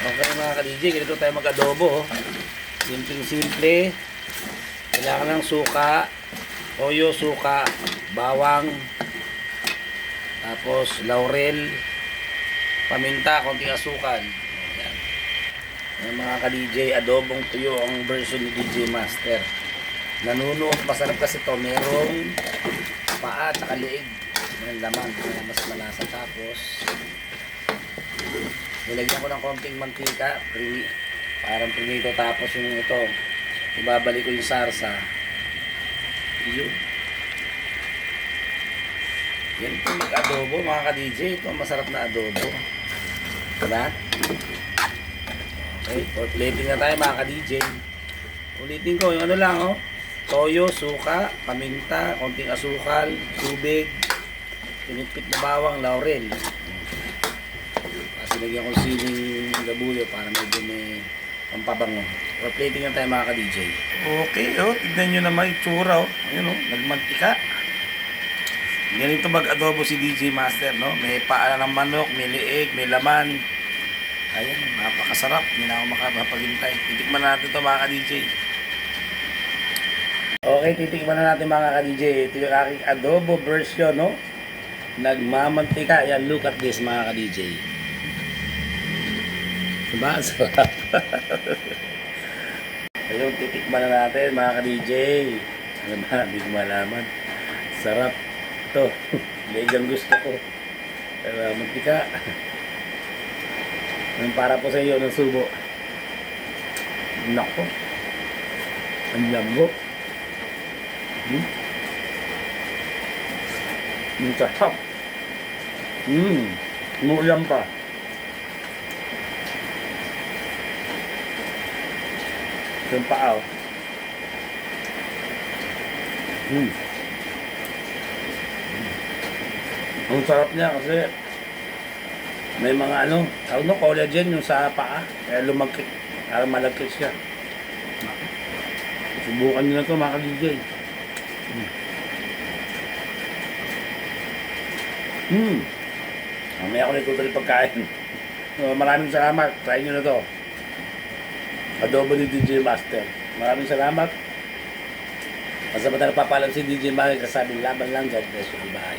Okay mga ka-DJ, ganito tayo mag-adobo. Simpleng-simple. Kailangan ng suka, toyo, suka, bawang, tapos laurel, paminta, konting asukal. Ayan. Ayan mga ka-DJ, adobong tuyo ang version ni DJ Master. Nanunuot, masarap kasi to. Merong paa at leeg. May laman, mas malasa. Tapos nilagyan ko ng konting mantika, parang prinito. Tapos yung ito, ibabalik ko yung sarsa. Yun. Yan po mag-adobo mga ka-DJ. Ito masarap na adobo. Diba? Okay, plating na tayo mga ka-DJ. Ulitin ko yung ano lang, oh. Toyo, suka, paminta, konting asukal, tubig, pinipit na bawang, laurel. Lagyan ko siling gabuyo para medyo may pampabango. Plating na tayo mga ka-DJ. Okay, oh, tignan nyo naman yung tsura, oh. Ayun, oh, nagmantika. Ganito mag-adobo si DJ Master, no? May paa ng manok, may lieg, may laman. Ayan, napakasarap. Hindi na ako makapaghintay. Titikman na natin ito mga ka-DJ. Okay, titikman na natin mga ka-DJ. Ito yung aking adobo version, no? Nagmamantika. Ayan, look at this mga ka-DJ. Diba? Sarap. Ayun, titikman na natin mga ka-DJ. Ano ba? Hindi ko malaman. Sarap. Ito. Legang gusto ko. Mantika. Para po sa iyo ng subo. Nako. Ang lambo. Ang sarap. Mulam pa. Yung paa, oh. Ang sarap niya kasi may mga ano, collagen yung sa paa. Kaya lumagkit, para malagkit siya. Subukan nyo na ito mga ka-DJ. Mamaya ako nagtutuloy pagkain. Maraming salamat. Try nyo na ito. Adobo ni DJ Master. Maraming salamat. Basta pa tayo papalam si DJ Master, kasabing laban lang. God bless you. Bye.